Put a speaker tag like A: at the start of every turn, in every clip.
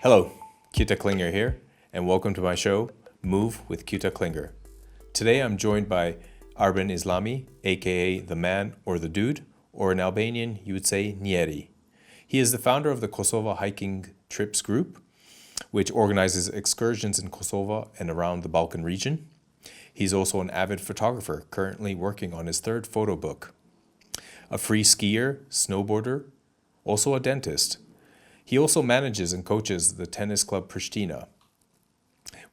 A: Hello, Kyuta Klinger here, and welcome to my show, Move with Kyuta Klinger. Today I'm joined by Arben Islami, aka the man or the dude, or in Albanian you would say Njeri. He is the founder of the Kosovo hiking trips group, which organizes excursions in Kosovo and around the Balkan region. He's also an avid photographer, currently working on his third photo book. A free skier, snowboarder, also a dentist. He also manages and coaches the tennis club Pristina,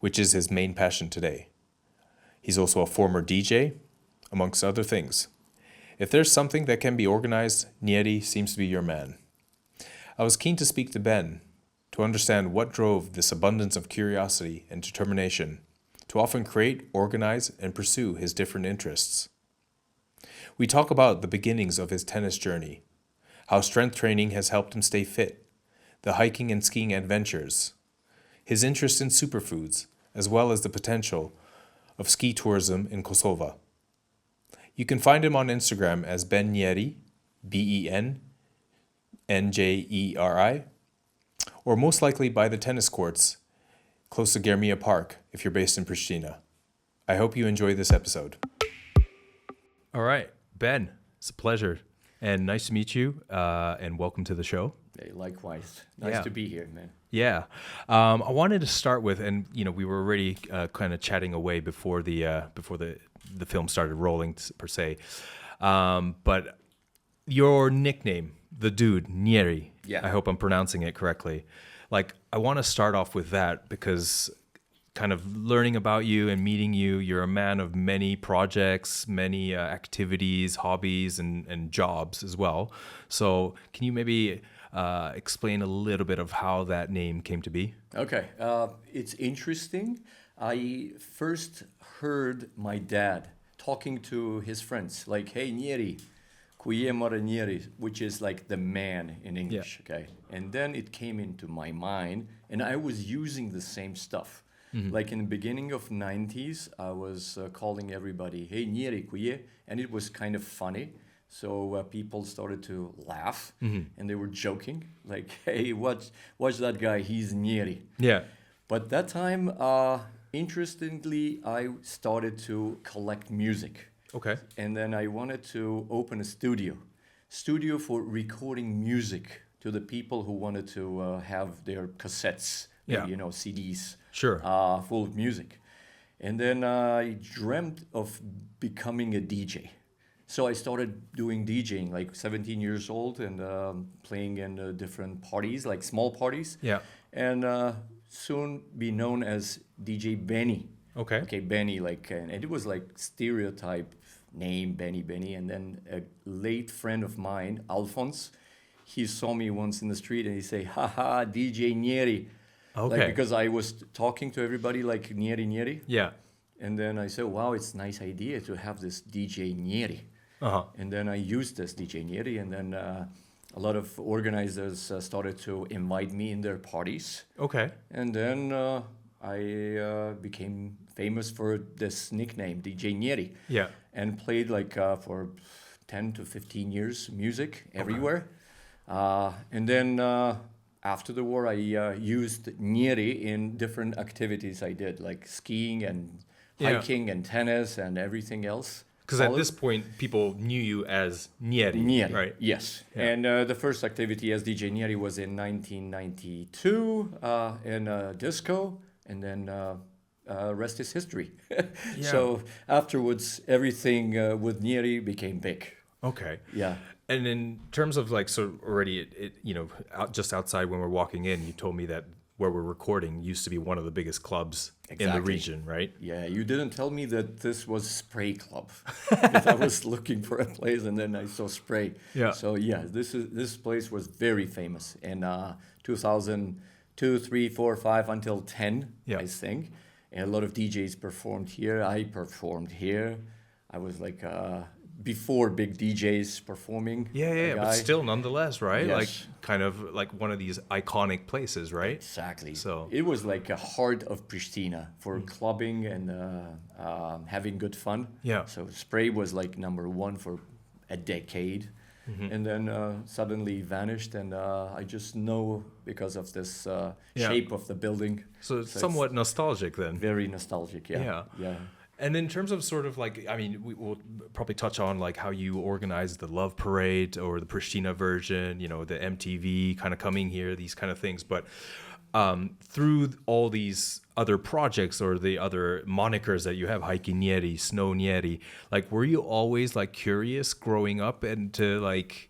A: which is his main passion today. He's also a former DJ, amongst other things. If there's something that can be organized, Njeri seems to be your man. I was keen to speak to Ben to understand what drove this abundance of curiosity and determination to often create, organize, and pursue his different interests. We talk about the beginnings of his tennis journey, how strength training has helped him stay fit, the hiking and skiing adventures, his interest in superfoods, as well as the potential of ski tourism in Kosovo. You can find him on Instagram as Ben Njeri, BenNjeri, or most likely by the tennis courts close to Germia Park if you're based in Pristina. I hope you enjoy this episode. All right, Ben, it's a pleasure and nice to meet you and welcome to the show.
B: Hey, likewise. Nice to be here, man.
A: Yeah. I wanted to start with, and we were already kind of chatting away before the film started rolling per se. But your nickname, the dude, Njeri.
B: Yeah.
A: I hope I'm pronouncing it correctly. Like, I want to start off with that because kind of learning about you and meeting you, you're a man of many projects, many activities, hobbies, and jobs as well. So can you maybe explain a little bit of how that name came to be?
B: Okay. It's interesting. I first heard my dad talking to his friends, like, hey, Njeri, kuye mora Njeri, which is like the man in English, okay? And then it came into my mind, and I was using the same stuff. Mm-hmm. Like in the beginning of 90s, I was calling everybody, hey, Njeri, kuye, and it was kind of funny. So people started to laugh, and they were joking, like, hey, watch that guy, he's Njeri.
A: Yeah.
B: But that time, interestingly, I started to collect music.
A: Okay.
B: And then I wanted to open a studio for recording music to the people who wanted to have their cassettes, CDs,
A: sure,
B: full of music. And then I dreamt of becoming a DJ. So I started doing DJing, like 17 years old, and playing in different parties, like small parties.
A: Yeah.
B: And soon be known as DJ Benny.
A: Okay.
B: Okay, Benny, like, and it was like stereotype name, Benny. And then a late friend of mine, Alphonse, he saw me once in the street and he say, haha, DJ Njeri.
A: Okay.
B: Like, because I was talking to everybody like Njeri.
A: Yeah.
B: And then I said, wow, it's a nice idea to have this DJ Njeri.
A: Uh-huh.
B: And then I used this DJ Njeri, and then a lot of organizers started to invite me in their parties.
A: Okay.
B: And then I became famous for this nickname, DJ Njeri.
A: Yeah.
B: And played like for 10 to 15 years music everywhere. And then after the war, I used Njeri in different activities I did, like skiing and hiking and tennis and everything else.
A: Because at this point, people knew you as
B: Njeri,
A: right?
B: Yes.
A: Yeah.
B: And the first activity as DJ Njeri was in 1992 in a disco, and then rest is history. So afterwards, everything with Njeri became big.
A: Okay.
B: Yeah.
A: And in terms of like, so already, just outside when we're walking in, you told me that where we're recording used to be one of the biggest clubs in the region, right?
B: Yeah, you didn't tell me that this was Spray Club. Because I was looking for a place and then I saw Spray.
A: Yeah.
B: So yeah, this place was very famous in 2002, 3, 4, 5 until 10, I think. And a lot of DJs performed here. I performed here. I was like before big DJs performing.
A: Yeah, but still nonetheless, right?
B: Yes.
A: Like kind of like one of these iconic places, right?
B: Exactly.
A: So
B: it was like a heart of Pristina for clubbing and having good fun.
A: Yeah.
B: So Spray was like number one for a decade. and then suddenly vanished. And I just know because of this shape of the building.
A: So it's somewhat nostalgic then.
B: Very nostalgic, yeah.
A: And in terms of sort of like, I mean, we'll probably touch on like how you organize the Love Parade or the Pristina version, you know, the MTV kind of coming here, these kind of things. But through all these other projects or the other monikers that you have, Hike Njeri, Snow Njeri, like, were you always like curious growing up into like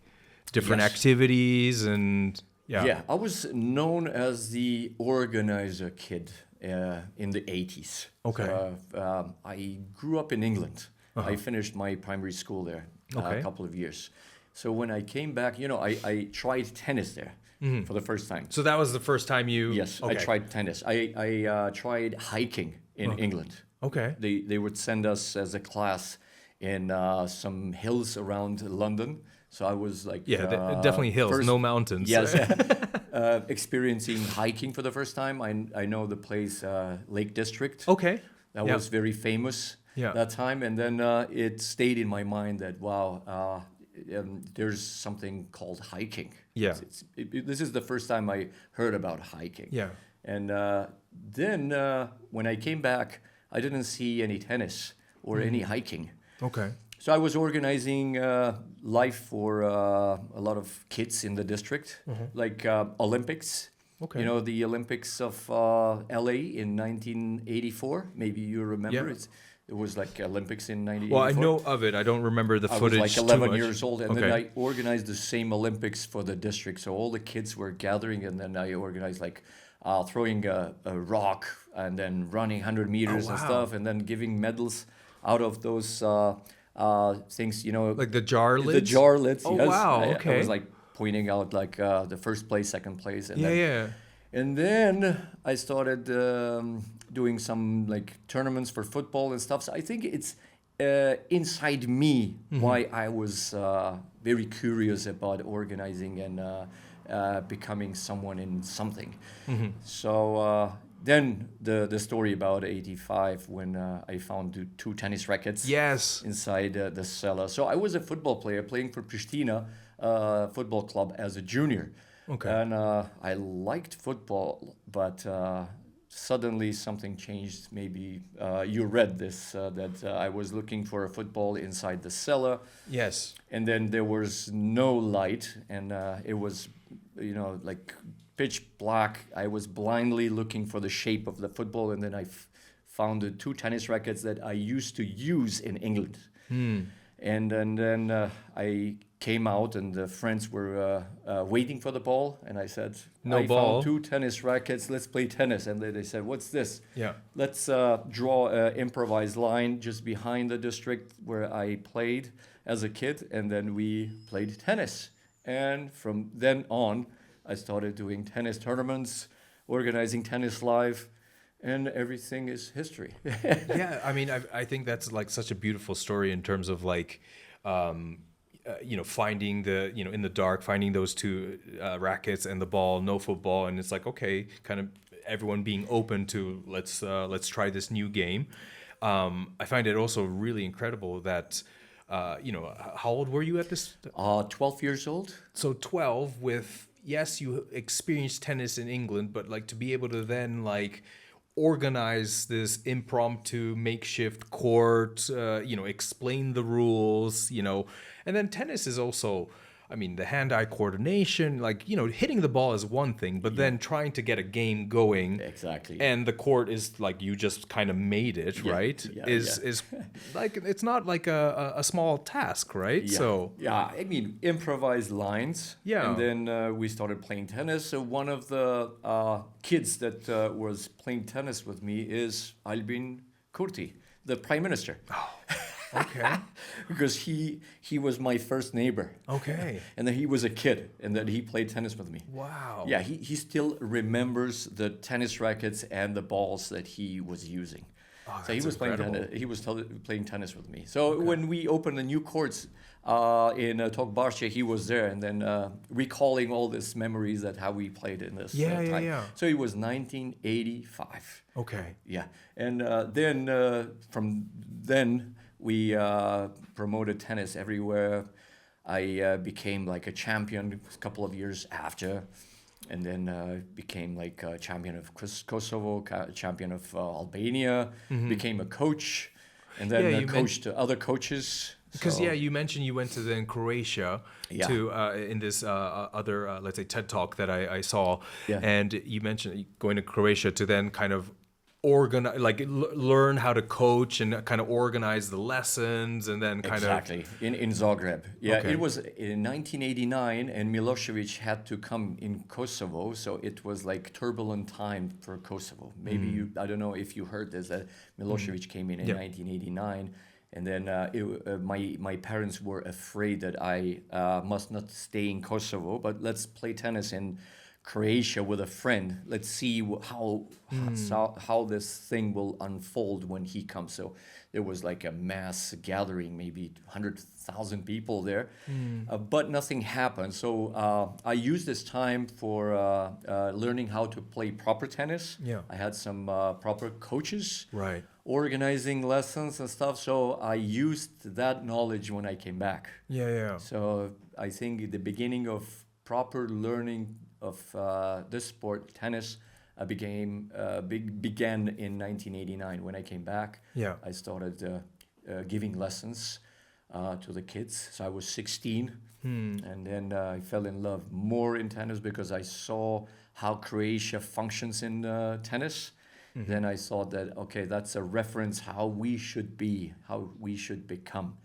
A: different activities and
B: Yeah, I was known as the organizer kid in the 80s.
A: Okay.
B: So, I grew up in England. I finished my primary school there a couple of years. So when I came back, you know, I tried tennis there for the first time.
A: So that was the first time you...
B: Yes, I tried tennis. I tried hiking in England.
A: Okay.
B: They would send us as a class in some hills around London. So I was like...
A: Yeah, definitely hills, no mountains.
B: Yes. Experiencing hiking for the first time. I know the place, Lake District.
A: Okay.
B: That was very famous that time. And then it stayed in my mind that, wow, there's something called hiking.
A: Yeah.
B: This is the first time I heard about hiking.
A: Yeah.
B: And then when I came back, I didn't see any tennis or any hiking.
A: Okay.
B: So I was organizing life for a lot of kids in the district, like Olympics.
A: Okay.
B: You know, the Olympics of LA in 1984. Maybe you remember it. It was like Olympics in 1984.
A: Well, I know of it. I don't remember the footage.
B: I was like 11
A: too much.
B: years old, and then I organized the same Olympics for the district. So all the kids were gathering, and then I organized like throwing a rock and then running 100 meters and stuff, and then giving medals out of those things, you know.
A: Like the jar lids?
B: The jar lids,
A: oh,
B: yes.
A: Wow, okay.
B: I was like pointing out like the first place, second place. And
A: And
B: then I started doing some like tournaments for football and stuff. So I think it's inside me why I was very curious about organizing and becoming someone in something. So then the story about 85 when I found two tennis rackets inside the cellar. So I was a football player playing for Pristina football club as a junior.
A: Okay.
B: And I liked football, but suddenly something changed. Maybe you read this, that I was looking for a football inside the cellar.
A: Yes.
B: And then there was no light, and it was, you know, like pitch black. I was blindly looking for the shape of the football, and then I found the two tennis rackets that I used to use in England. And then I came out, and the friends were waiting for the ball, and I said, I found two tennis rackets, let's play tennis. And they said, what's this?
A: Yeah.
B: Let's draw an improvised line just behind the district where I played as a kid, and then we played tennis. And from then on, I started doing tennis tournaments, organizing tennis live, and everything is history.
A: Yeah, I mean, I think that's like such a beautiful story in terms of like, you know, finding the, you know, in the dark, finding those two rackets and the ball, no football, and it's like, okay, kind of everyone being open to let's try this new game. I find it also really incredible that, you know, how old were you at this?
B: 12 years old.
A: So 12 with, yes, you experienced tennis in England, but like to be able to then like organize this impromptu makeshift court, you know, explain the rules, you know, and then tennis is also, I mean, the hand-eye coordination, like, you know, hitting the ball is one thing, but then trying to get a game going.
B: Exactly.
A: And the court is like, you just kind of made it, right? Is like, it's not like a small task, right?
B: Yeah.
A: So
B: yeah, I mean, improvised lines.
A: Yeah.
B: And then we started playing tennis. So one of the kids that was playing tennis with me is Arben Njeri, the prime minister.
A: Oh. Okay.
B: Because he was my first neighbor.
A: Okay.
B: And then he was a kid, and then he played tennis with me.
A: Wow.
B: Yeah, he still remembers the tennis rackets and the balls that he was using.
A: Oh,
B: so he was
A: incredible.
B: playing tennis. He was playing tennis with me. So when we opened the new courts in Tokbarche, he was there, and then recalling all these memories that how we played in this time.
A: Yeah.
B: So it was 1985.
A: Okay.
B: Yeah, and then from then we promoted tennis everywhere. I became like a champion a couple of years after, and then became like a champion of Kosovo, champion of Albania, became a coach, and then coached other coaches.
A: Because you mentioned you went to then Croatia to in this other let's say TED talk that I saw, and you mentioned going to Croatia to then kind of organize, like learn how to coach and kind of organize the lessons, and then kind of
B: in Zagreb. Yeah, it was in 1989, and Milosevic had to come in Kosovo, so it was like turbulent time for Kosovo. Maybe I don't know if you heard this, that Milosevic came in 1989. And then my parents were afraid that I must not stay in Kosovo, but let's play tennis in Croatia with a friend. Let's see how this thing will unfold when he comes. So there was like a mass gathering, maybe 100,000 people there, but nothing happened. So I used this time for learning how to play proper tennis. Yeah. I had some proper coaches.
A: Right.
B: Organizing lessons and stuff, so I used that knowledge when I came back. So I think the beginning of proper learning of this sport, tennis, began in 1989 when I came back. I started giving lessons to the kids. So I was 16, and then I fell in love more in tennis because I saw how Croatia functions in tennis. Then I thought that, okay, that's a reference how we should be, how we should become.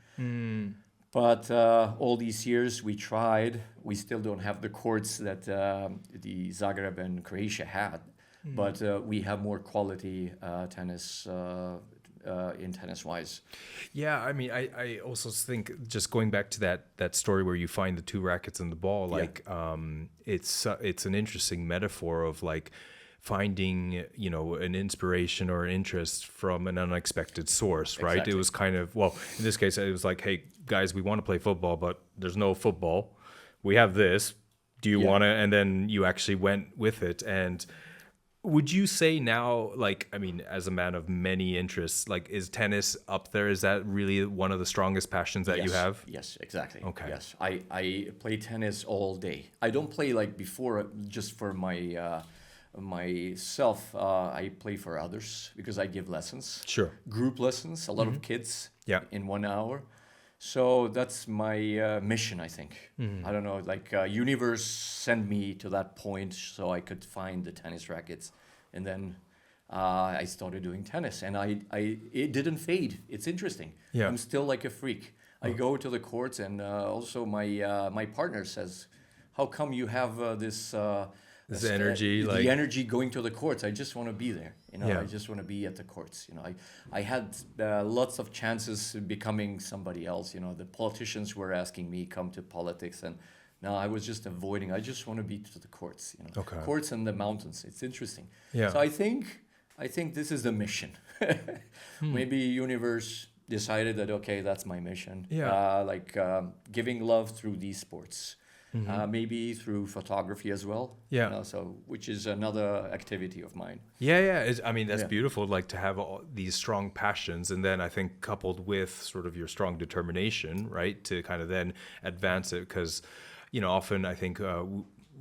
B: But all these years we tried. We still don't have the courts that the Zagreb and Croatia had. But we have more quality tennis in tennis-wise.
A: Yeah, I mean, I also think, just going back to that story where you find the two rackets and the ball, like it's an interesting metaphor of like finding, you know, an inspiration or an interest from an unexpected source, right? It was kind of, well, in this case, it was like, hey, guys, we want to play football, but there's no football. We have this. Do you want to? And then you actually went with it. And would you say now, like, I mean, as a man of many interests, like, is tennis up there? Is that really one of the strongest passions that you have?
B: Yes, exactly.
A: Okay.
B: Yes, I play tennis all day. I don't play like before just for myself. I play for others because I give lessons. Sure. Group lessons, a lot of kids in 1 hour. So that's my mission, I think. I don't know, like universe sent me to that point so I could find the tennis rackets. And then I started doing tennis, and it didn't fade. It's interesting. Yeah. I'm still like a freak. I go to the courts, and also my partner says, how come you have this energy, the energy going to the courts? I just want to be there, you know. I just want to be at the courts, you know. I had lots of chances becoming somebody else, you know. The politicians were asking me come to politics, and no, I was just avoiding. I just want to be to the courts, you know. Courts and the mountains. It's interesting. So I think this is the mission. Maybe universe decided that, okay, that's my mission. Giving love through these sports. Maybe through photography as well. You know, so which is another activity of mine.
A: I mean, that's beautiful, like to have all these strong passions, and then I think coupled with sort of your strong determination, right, to kind of then advance it, because, you know, often I think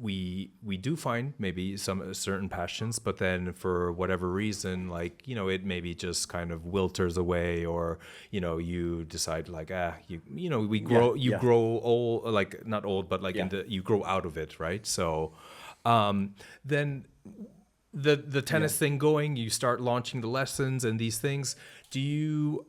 A: we do find maybe some certain passions, but then for whatever reason, like, you know, it maybe just kind of wilters away, or, you know, you decide like, we grow, grow old, like not old, but like you grow out of it, right? So then the tennis thing going, you start launching the lessons and these things. Do you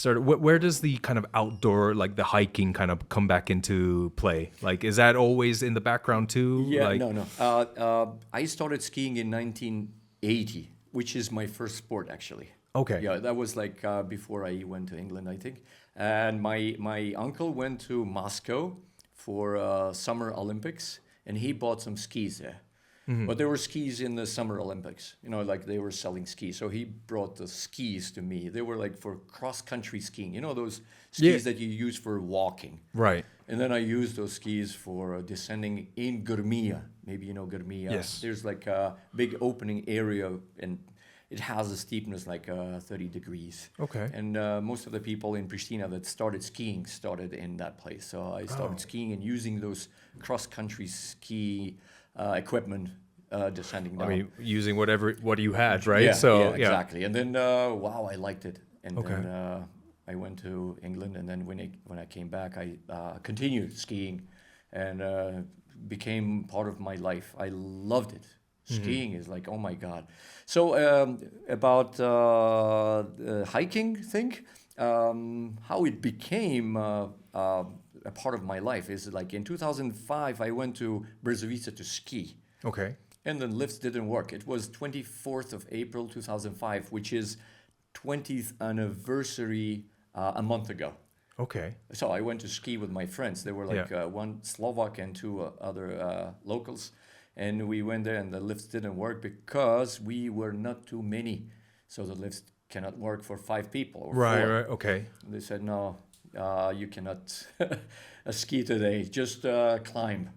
A: where does the kind of outdoor, like the hiking, kind of come back into play? Like, is that always in the background too?
B: No. I started skiing in 1980, which is my first sport, actually. Okay. Yeah, that was like before I went to England, I think. And my uncle went to Moscow for Summer Olympics, and he bought some skis there. But there were skis in the Summer Olympics, you know, like they were selling skis. So he brought the skis to me. They were like for cross-country skiing, you know, those skis that you use for walking. Right. And then I used those skis for descending in Gurmia. Maybe you know Gurmia. Yes. There's like a big opening area, and it has a steepness like 30 degrees.
A: Okay.
B: And most of the people in Pristina that started skiing started in that place. So I started skiing and using those cross-country ski equipment, descending down.
A: I mean, using what you had, right?
B: Yeah, exactly. And then, wow, I liked it. And
A: Okay.
B: then I went to England, and then when I came back, I continued skiing, and became part of my life. I loved it. Skiing is like, oh my God. So about the hiking thing, how it became a part of my life is like in 2005, I went to Brzovice to ski.
A: Okay.
B: And the lifts didn't work. It was 24th of April 2005, which is 20th anniversary a month ago.
A: Okay.
B: So I went to ski with my friends. There were like one Slovak and two other locals. And we went there and the lifts didn't work because we were not too many. So the lifts cannot work for 5 people or 4.
A: Right, okay.
B: And they said, no, you cannot ski today, just climb.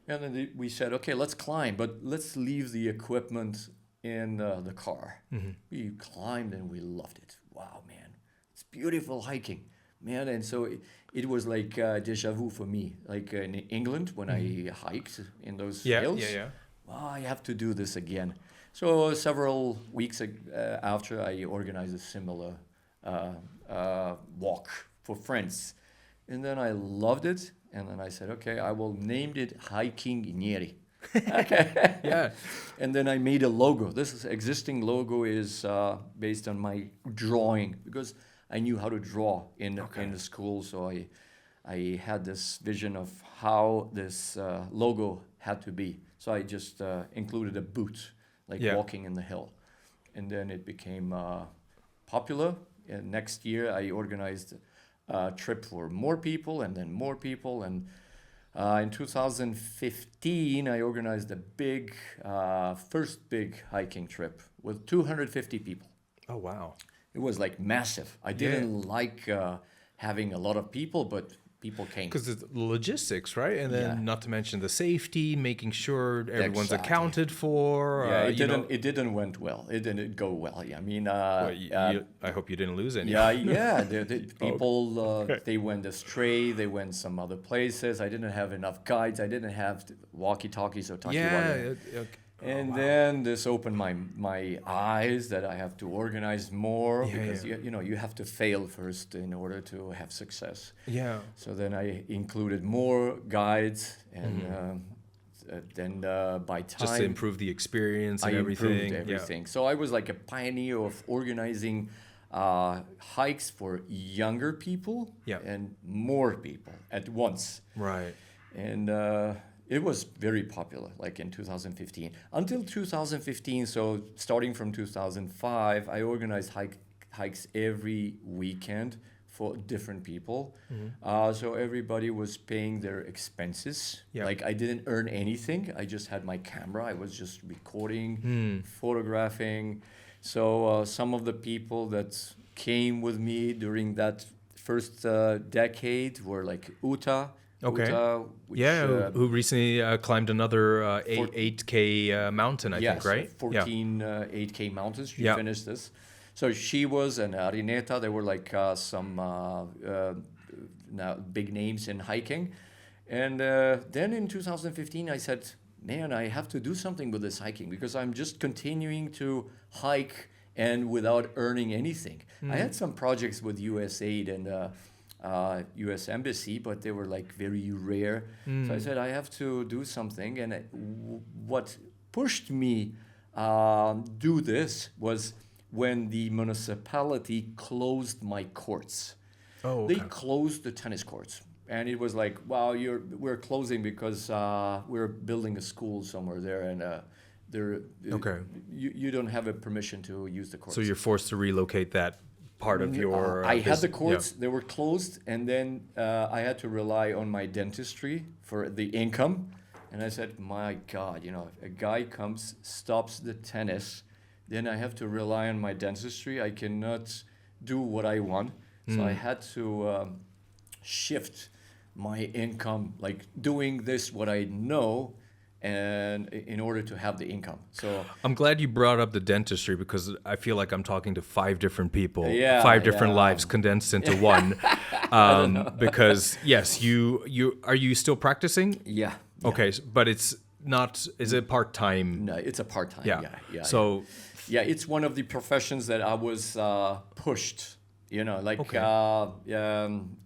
B: And then we said, okay, let's climb, but let's leave the equipment in the car.
A: Mm-hmm.
B: We climbed and we loved it. Wow, man, it's beautiful hiking, man. And so it was like déjà vu for me. Like in England, when I hiked in those hills, wow, I have to do this again. So several weeks after, I organized a similar walk for friends. And then I loved it. And then I said, okay, I will name it Hiking Njeri. Okay.
A: Yeah.
B: And then I made a logo. This existing logo is based on my drawing because I knew how to draw in the school. So I had this vision of how this logo had to be. So I just included a boot, like walking in the hill. And then it became popular. And next year I organized trip for more people and then more people. And in 2015, I organized a big, first big hiking trip with 250 people.
A: Oh, wow.
B: It was like massive. I didn't like having a lot of people, but people came.
A: Because it's logistics, right? And then not to mention the safety, making sure everyone's accounted for.
B: Yeah, it didn't went well. It didn't go well. Yeah, I mean,
A: I hope you didn't lose any.
B: The people they went astray. They went some other places. I didn't have enough guides. I didn't have walkie-talkies or talkie-walkie. And then this opened my eyes that I have to organize more because you have to fail first in order to have success.
A: Yeah.
B: So then I included more guides, and then by time
A: just to improve the experience and everything.
B: Improved everything. So I was like a pioneer of organizing hikes for younger people and more people at once.
A: Right.
B: And it was very popular, like in 2015. Until 2015, so starting from 2005, I organized hikes every weekend for different people. So everybody was paying their expenses. Like I didn't earn anything. I just had my camera. I was just recording, photographing. So some of the people that came with me during that first decade were like Uta.
A: Okay.
B: Which,
A: who recently climbed another 8K mountain, I think, right?
B: 14 8K mountains. She finished this. So she was, and Arineta, they were like some now big names in hiking. And then in 2015, I said, man, I have to do something with this hiking because I'm just continuing to hike and without earning anything. I had some projects with USAID and U.S. Embassy, but they were like very rare. So I said, I have to do something. And what pushed me do this was when the municipality closed my courts.
A: Oh, okay.
B: They closed the tennis courts. And it was like, wow, we're closing because we're building a school somewhere there. And you don't have a permission to use the courts.
A: So you're forced to relocate that part of your
B: I had the courts, they were closed, and then I had to rely on my dentistry for the income. And I said, my God, if a guy comes, stops the tennis, then I have to rely on my dentistry. I cannot do what I want. So I had to shift my income, like doing this, what I know, and in order to have the income. So
A: I'm glad you brought up the dentistry because I feel like I'm talking to 5 different people,
B: Yeah,
A: 5 different
B: yeah.
A: lives condensed into one. Because yes, you are you still practicing?
B: yeah.
A: Okay, but it's not. Is it part-time?
B: No, it's a part-time.
A: Yeah.
B: Yeah.
A: So
B: yeah, it's one of the professions that I was pushed. You know, like
A: Okay.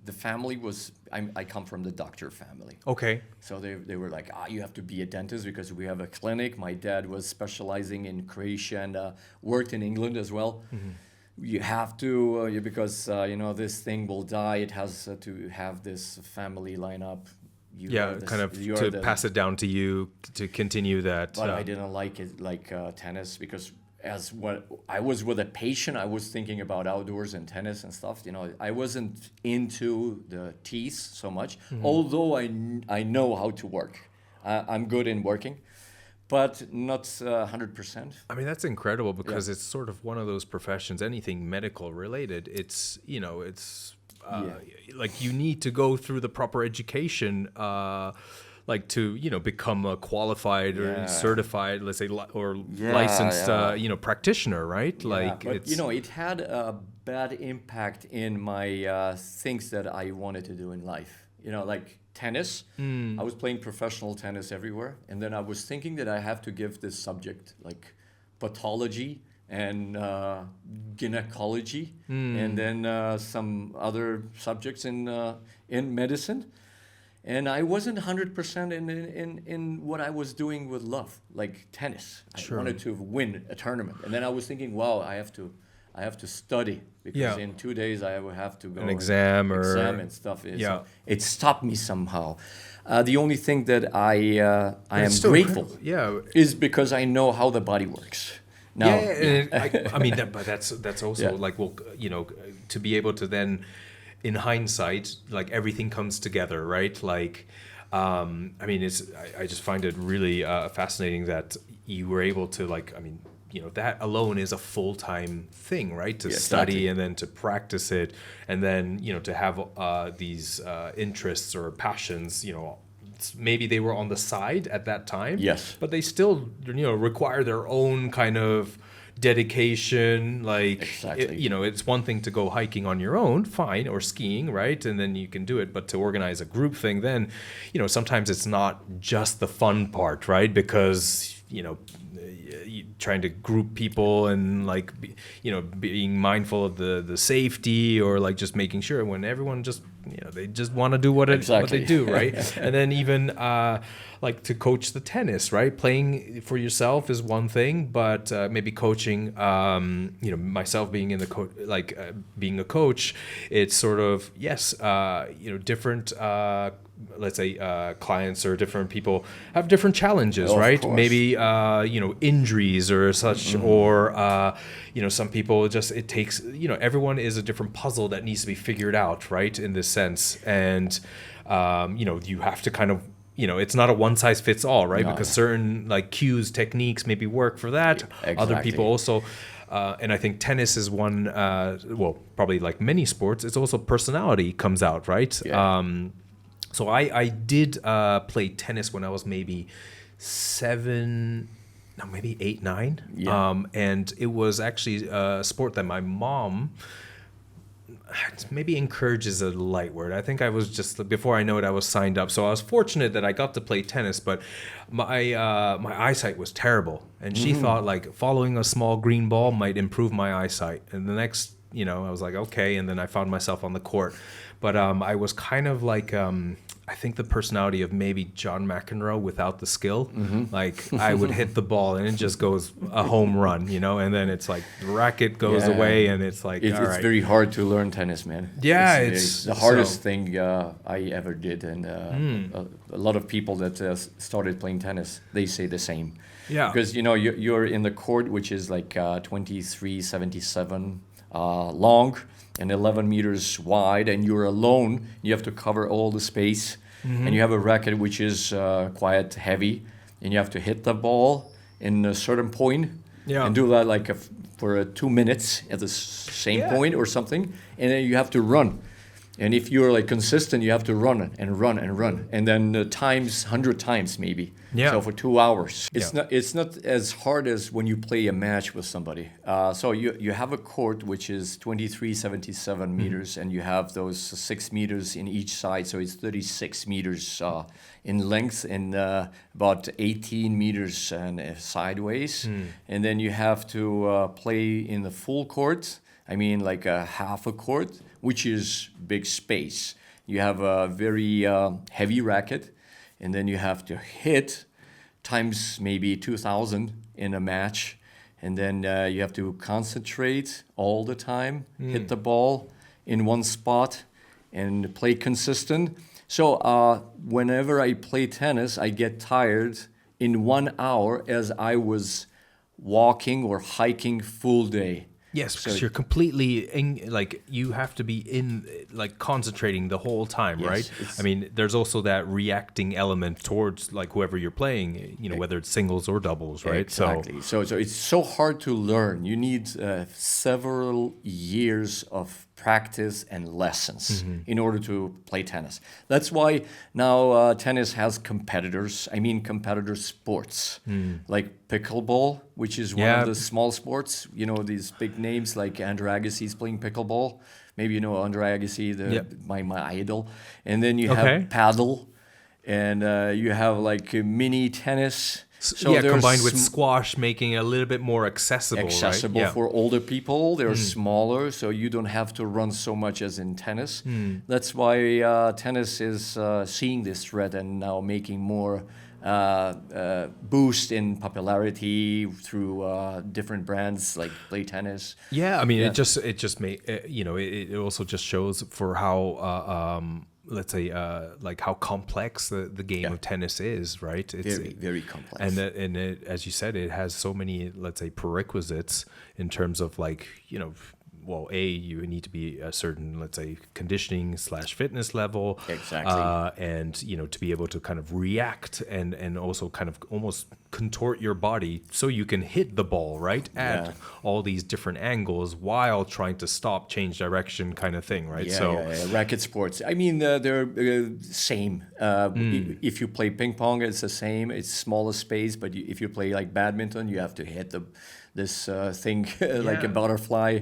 B: the family was. I come from the doctor family.
A: okay.
B: So they were like, you have to be a dentist because we have a clinic. My dad was specializing in Croatia and worked in England as well. You have to, because, this thing will die. It has to have this family lineup.
A: Yeah, kind of to pass it down to you to continue that.
B: But I didn't like it, like tennis, because as what I was with a patient, I was thinking about outdoors and tennis and stuff. You know, I wasn't into the tees so much, although I know how to work. I'm good in working, but not 100%.
A: I mean, that's incredible because it's sort of one of those professions, anything medical related. It's, like you need to go through the proper education, like to, become a qualified or certified, let's say, or licensed, practitioner, right? Like,
B: but it had a bad impact in my things that I wanted to do in life. Like tennis. I was playing professional tennis everywhere, and then I was thinking that I have to give this subject like pathology and gynecology, and then some other subjects in medicine. And I wasn't 100% in what I was doing with love, like tennis.
A: Sure.
B: I wanted to win a tournament, and then I was thinking, wow, I have to study because in 2 days I will have to go
A: an exam
B: and stuff. So it stopped me somehow. The only thing that I am grateful is because I know how the body works. Now,
A: I mean, but that's also like, well, to be able to then, in hindsight, like everything comes together, right? Like, I mean, I just find it really fascinating that you were able to, like, I mean, that alone is a full-time thing, right? To study and then to practice it, and then, to have these interests or passions, maybe they were on the side at that time.
B: Yes.
A: But they still, require their own kind of dedication. Like, it's one thing to go hiking on your own, fine, or skiing, right? And then you can do it. But to organize a group thing, then, sometimes it's not just the fun part, right? Because, trying to group people and like, being mindful of the safety, or like just making sure when everyone just, they just want to do what they do, right? And then even like to coach the tennis, right? Playing for yourself is one thing, but maybe coaching, myself being in the being a coach, it's sort of different. Let's say clients or different people have different challenges, right? Maybe injuries or such, or some people just, it takes, everyone is a different puzzle that needs to be figured out, right? In this sense, and you have to kind of, it's not a one size fits all, right? Because certain like cues, techniques maybe work for that. Other people also. And I think tennis is one, probably like many sports, it's also personality comes out, right? So I did play tennis when I was maybe 8, 9. And it was actually a sport that my mom maybe encourages a light word. I think I was just, before I know it, I was signed up. So I was fortunate that I got to play tennis, but my eyesight was terrible. And she thought like following a small green ball might improve my eyesight. And the next, I was like, okay. And then I found myself on the court. But I was kind of like, I think the personality of maybe John McEnroe without the skill. Like I would hit the ball and it just goes a home run, and then it's like the racket goes away and it's like,
B: it's very hard to learn tennis, man.
A: Yeah,
B: it's the hardest thing I ever did. And a lot of people that started playing tennis, they say the same.
A: Yeah.
B: Because, you're in the court, which is like 2377 long and 11 meters wide, and you're alone. You have to cover all the space, and you have a racket which is quite heavy, and you have to hit the ball in a certain point, and do that like for 2 minutes at the same point or something, and then you have to run. And if you're like consistent, you have to run and run and run, and then times 100 times maybe.
A: Yeah.
B: So for 2 hours,
A: Yeah.
B: it's not as hard as when you play a match with somebody. So you have a court which is 2377 meters, and you have those 6 meters in each side, so it's 36 meters in length and about 18 meters and sideways. And then you have to play in the full court. I mean, like a half a court, which is big space. You have a very heavy racket, and then you have to hit times maybe 2,000 in a match. And then you have to concentrate all the time, hit the ball in one spot, and play consistent. So whenever I play tennis, I get tired in 1 hour as I was walking or hiking full day.
A: Yes, because you're completely you have to be concentrating the whole time,
B: Yes,
A: right? I mean, there's also that reacting element towards like whoever you're playing, whether it's singles or doubles, right?
B: Exactly. So it's so hard to learn. You need several years of practice and lessons in order to play tennis. That's why now tennis has competitors. I mean, competitor sports like pickleball, which is one of the small sports. You know, these big names like Andre Agassi is playing pickleball. Maybe you know Andre Agassi, my idol. And then you have paddle, and you have like mini tennis.
A: So combined with squash, making it a little bit more accessible, right?
B: For older people. They're smaller, so you don't have to run so much as in tennis. That's why tennis is seeing this threat and now making more boost in popularity through different brands like Play Tennis.
A: Yeah, I mean, it just it also just shows for how let's say like how complex the game of tennis is, right? It's
B: very, very complex.
A: And as you said, it has so many, let's say, prerequisites in terms of like, well, you need to be a certain, let's say, conditioning / fitness level.
B: Exactly.
A: And, to be able to kind of react and also kind of almost contort your body so you can hit the ball, right? At all these different angles while trying to stop, change direction kind of thing, right?
B: Racket sports. I mean, they're same. If you play ping pong, it's the same. It's smaller space, but if you play like badminton, you have to hit this thing like a butterfly.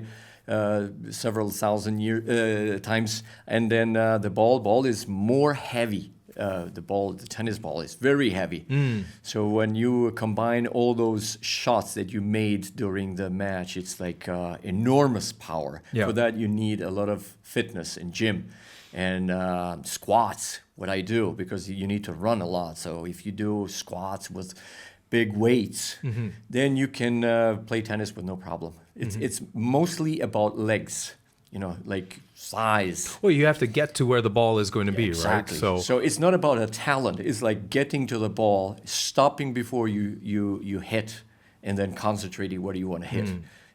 B: Several thousand times, and then the ball is more heavy. The tennis ball is very heavy. So when you combine all those shots that you made during the match, it's like enormous power. For that, you need a lot of fitness and gym and squats. What I do, because you need to run a lot. So if you do squats with big weights, then you can play tennis with no problem. It's mostly about legs, like size.
A: Well, you have to get to where the ball is going to be,
B: exactly.
A: Right?
B: So it's not about a talent. It's like getting to the ball, stopping before you hit, and then concentrating where you want to hit.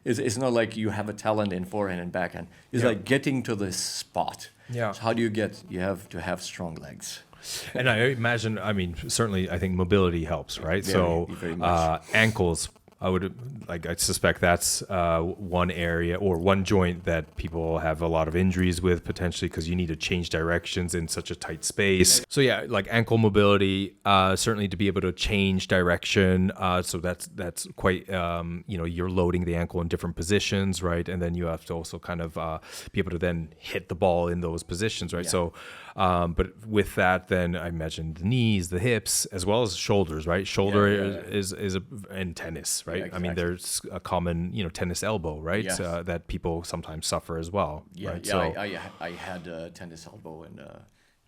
B: It's not like you have a talent in forehand and backhand. It's like getting to the spot.
A: Yeah.
B: So how do you get? You have to have strong legs.
A: And I imagine, certainly I think mobility helps, right?
B: Very much.
A: Ankles, I suspect that's one area or one joint that people have a lot of injuries with potentially because you need to change directions in such a tight space. So yeah, like ankle mobility, certainly to be able to change direction. So that's quite, you're loading the ankle in different positions, right? And then you have to also kind of be able to then hit the ball in those positions, right? So, but with that, then I imagine the knees, the hips, as well as shoulders, right? Shoulder is in tennis, right?
B: Exactly.
A: I mean, there's a common, tennis elbow, right?
B: Yes.
A: That people sometimes suffer as well.
B: Yeah,
A: right?
B: I had a tennis elbow, and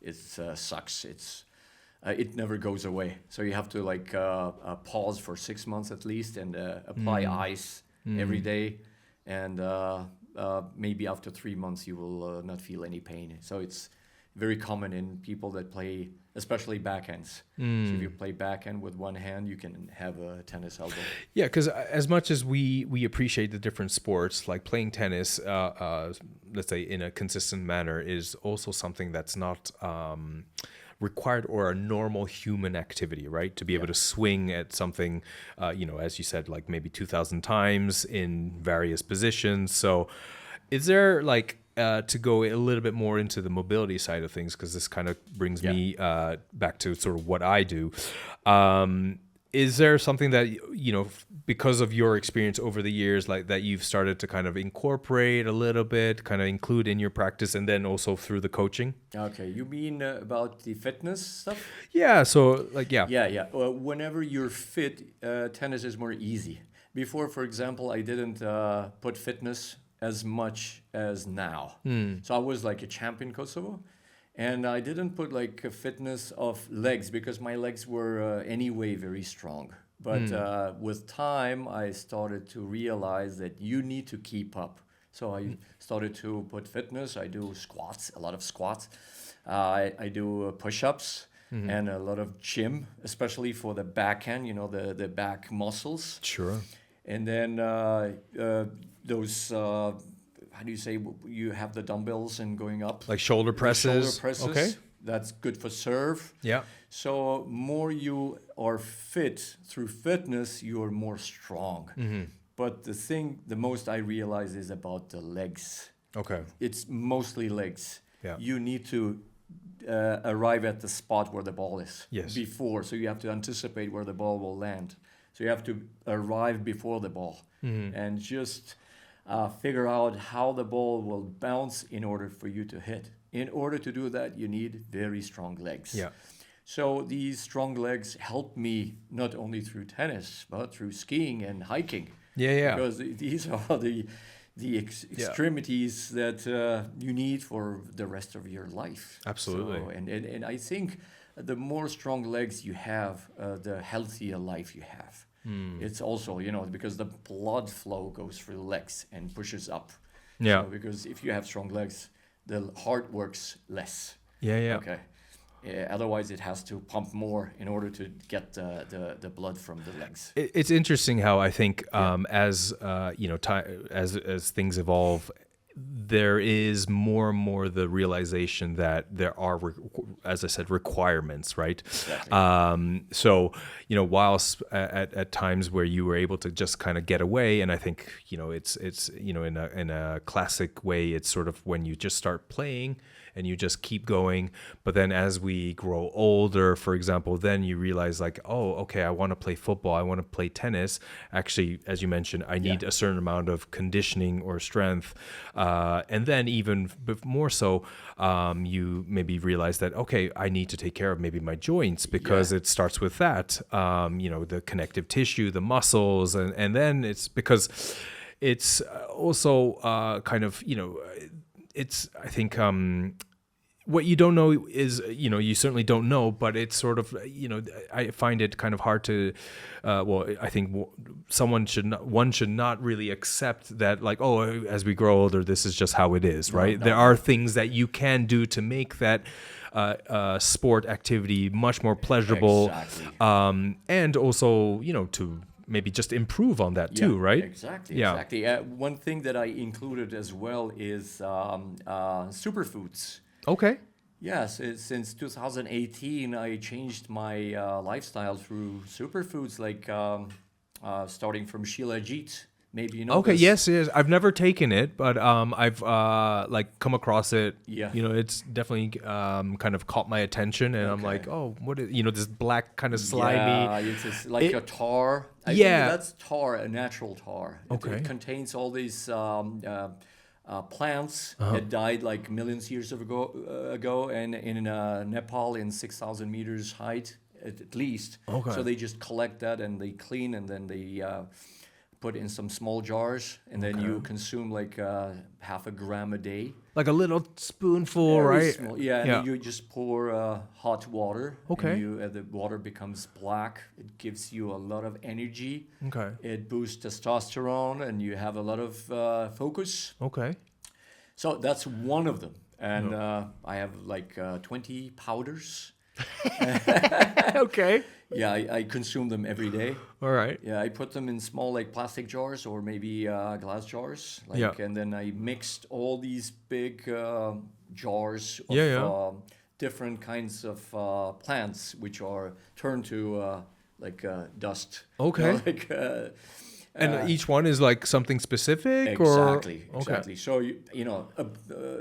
B: it sucks. It never goes away. So you have to pause for 6 months at least and apply ice every day, and maybe after 3 months you will not feel any pain. So it's very common in people that play, especially backhands. So if you play backhand with one hand, you can have a tennis elbow.
A: Yeah, because as much as we appreciate the different sports, like playing tennis, let's say in a consistent manner, is also something that's not required or a normal human activity, right? To be able to swing at something, as you said, like maybe 2,000 times in various positions. So is there to go a little bit more into the mobility side of things, because this kind of brings me back to sort of what I do. Is there something that, because of your experience over the years, like that you've started to kind of incorporate a little bit, kind of include in your practice, and then also through the coaching?
B: Okay, you mean about the fitness stuff?
A: Yeah, so like,
B: Yeah. Whenever you're fit, tennis is more easy. Before, for example, I didn't put fitness as much as now. So I was like a champion Kosovo. And I didn't put like a fitness of legs because my legs were anyway very strong. But with time, I started to realize that you need to keep up. So I started to put fitness. I do squats, a lot of squats. I do push-ups and a lot of gym, especially for the backhand, the back muscles.
A: Sure.
B: And then those... how do you say, you have the dumbbells and going up?
A: Like shoulder presses.
B: Shoulder presses.
A: Okay.
B: That's good for serve.
A: Yeah.
B: So more you are fit through fitness, you're more strong. But the most I realize is about the legs.
A: Okay.
B: It's mostly legs.
A: Yeah.
B: You need to arrive at the spot where the ball is before. So you have to anticipate where the ball will land. So you have to arrive before the ball and just... figure out how the ball will bounce in order for you to hit. In order to do that, you need very strong legs.
A: Yeah.
B: So these strong legs help me not only through tennis, but through skiing and hiking.
A: Yeah.
B: Because these are the extremities that you need for the rest of your life.
A: Absolutely.
B: So, and I think the more strong legs you have, the healthier life you have. It's also, because the blood flow goes through the legs and pushes up.
A: Yeah.
B: So because if you have strong legs, the heart works less.
A: Yeah.
B: Okay. Otherwise, it has to pump more in order to get the blood from the legs.
A: It's interesting how I think as things evolve, there is more and more the realization that there are, as I said, requirements, right?
B: Exactly.
A: So, whilst at times where you were able to just kind of get away, and I think, it's in a classic way, it's sort of when you just start playing and you just keep going. But then as we grow older, for example, then you realize like, oh, okay, I want to play football, I want to play tennis. Actually, as you mentioned, I need a certain amount of conditioning or strength. And then even more so, you maybe realize that, okay, I need to take care of maybe my joints because it starts with that, the connective tissue, the muscles. And then it's because it's also kind of, it's, I think, what you don't know is, you certainly don't know, but it's sort of, I find it kind of hard to, I think one should not really accept that like, oh, as we grow older, this is just how it is, right?
B: No.
A: There are things that you can do to make that sport activity much more pleasurable.
B: Exactly.
A: And also, to maybe just improve on that too, right?
B: Exactly. One thing that I included as well is superfoods.
A: Okay.
B: Yes, since 2018, I changed my lifestyle through superfoods, like starting from Shilajit. Maybe you know.
A: Okay.
B: this.
A: Yes. I've never taken it, but I've come across it.
B: Yeah.
A: It's definitely kind of caught my attention, and I'm like, oh, what is this black kind of slimy?
B: Yeah, it's just like a tar. I think that's tar, a natural tar. It contains all these plants that died like millions years ago, and in Nepal in 6,000 meters height at least.
A: Okay.
B: So they just collect that and they clean, and then they put in some small jars, and then you consume like half a gram a day.
A: Like a little spoonful,
B: Very
A: right?
B: small. Yeah, and then you just pour hot water.
A: Okay.
B: And the water becomes black. It gives you a lot of energy.
A: Okay.
B: It boosts testosterone, and you have a lot of focus.
A: Okay.
B: So that's one of them. And I have like 20 powders.
A: Okay.
B: Yeah, I consume them every day.
A: All right.
B: Yeah, I put them in small like plastic jars or maybe glass jars. And then I mixed all these big jars of different kinds of plants, which are turned to dust.
A: Okay. And each one is like something specific,
B: Exactly. So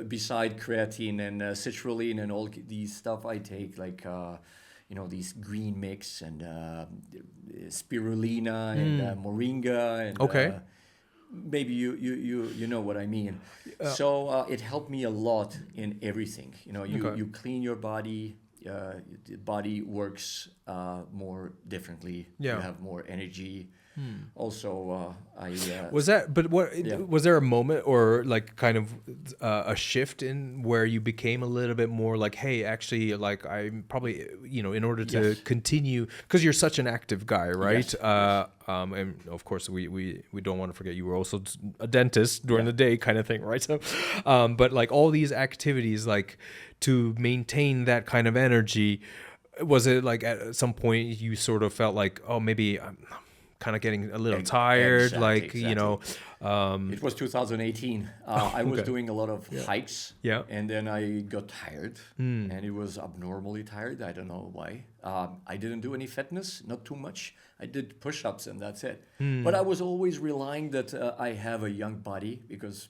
B: beside creatine and citrulline and all these stuff, I take like these green mix and spirulina and moringa and maybe you know what I mean. So it helped me a lot in everything. You clean your body. The body works more differently. You have more energy. Also, was
A: there a moment or like kind of a shift in where you became a little bit more like, hey, actually, like I'm probably in order to continue, because you're such an active guy, right?
B: Yes.
A: And of course we don't want to forget you were also a dentist during the day kind of thing, right? So but like all these activities, like to maintain that kind of energy, was it like at some point you sort of felt like, oh, maybe I'm kind of getting a little tired,
B: exactly. It was 2018. I was doing a lot of hikes, and then I got tired, and it was abnormally tired. I don't know why. I didn't do any fitness, not too much. I did push-ups and that's it. But I was always relying that I have a young body because,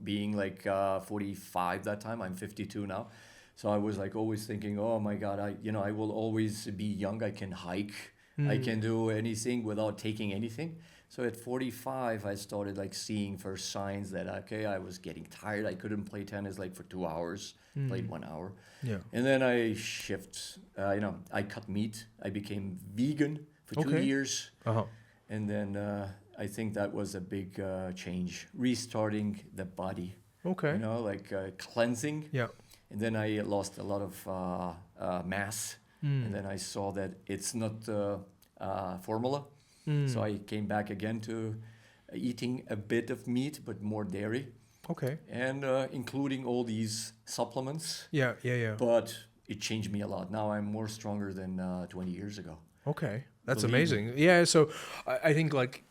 B: being like 45 that time, I'm 52 now. So I was like always thinking, oh my God, I will always be young. I can hike. I can do anything without taking anything. So at 45, I started like seeing first signs that, I was getting tired. I couldn't play tennis like for 2 hours, played 1 hour. Yeah. And then I I cut meat. I became vegan for 2 years. And then I think that was a big change, restarting the body. Cleansing. Yeah. And then I lost a lot of mass. And then I saw that it's not formula. So I came back again to eating a bit of meat, but more dairy. And including all these supplements. Yeah. But it changed me a lot. Now I'm more stronger than 20 years ago.
A: That's amazing. Yeah. So I think like,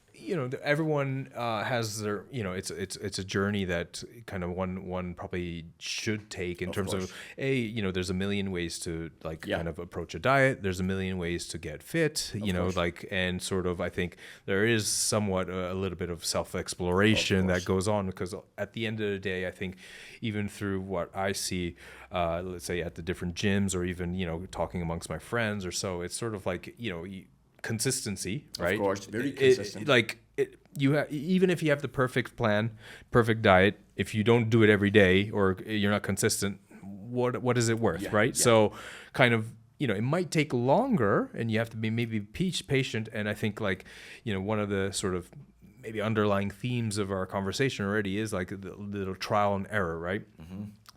A: everyone has their, it's a journey that kind of one probably should take in terms of there's a million ways to kind of approach a diet. There's a million ways to get fit, and sort of, I think there is somewhat a little bit of self-exploration that goes on, because at the end of the day, I think even through what I see, let's say at the different gyms or even, talking amongst my friends or so, it's sort of like, consistency, right?
B: Of course, very consistent.
A: Even if you have the perfect plan, perfect diet, if you don't do it every day or you're not consistent, what is it worth, right? Yeah. So kind of, it might take longer and you have to be maybe patient. And I think one of the sort of maybe underlying themes of our conversation already is like the little trial and error, right?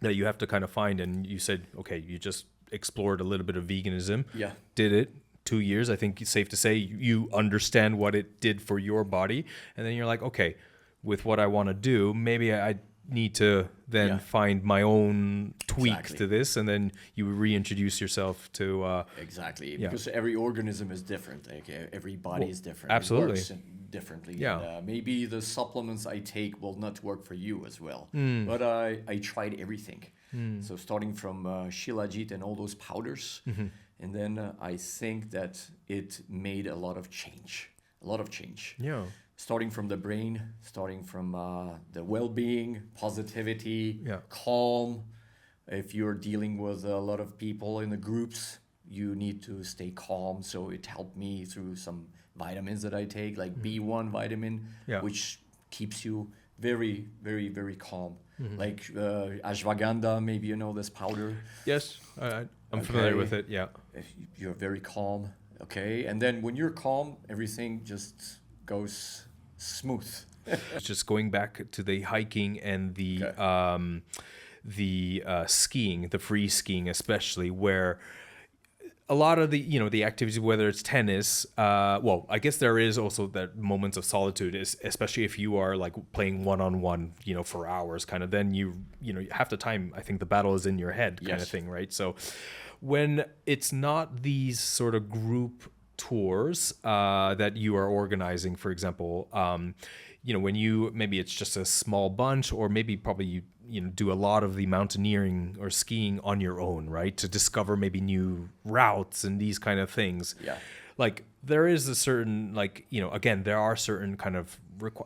A: That you have to kind of find. And you said, okay, you just explored a little bit of veganism, did it. 2 years, I think it's safe to say you understand what it did for your body, and then you're like, okay, with what I want to do, maybe I need to then find my own tweak to this, and then you reintroduce yourself to
B: because every organism is different. Every body is different.
A: Absolutely.
B: It works differently. And, maybe the supplements I take will not work for you as well. But I tried everything. So starting from shilajit and all those powders. And then I think that it made a lot of change. Yeah. Starting from the brain, starting from the well-being, positivity, calm. If you're dealing with a lot of people in the groups, you need to stay calm. So it helped me through some vitamins that I take, like B1 vitamin, which keeps you very, very, very calm. Like ashwagandha, maybe you know this powder.
A: Yes, I'm familiar with it, yeah.
B: You're very calm, and then when you're calm, everything just goes smooth.
A: Just going back to the hiking and the skiing, the free skiing especially, where a lot of the activities, whether it's tennis, I guess there is also that moments of solitude, especially if you are like playing one-on-one, for hours, kind of. Then you half the time I think the battle is in your head, kind of thing, right? So when it's not these sort of group tours that you are organizing, for example, when maybe it's just a small bunch, or maybe probably you do a lot of the mountaineering or skiing on your own, right? To discover maybe new routes and these kind of things. Yeah. like there is a certain, like, you know, again, there are certain kind of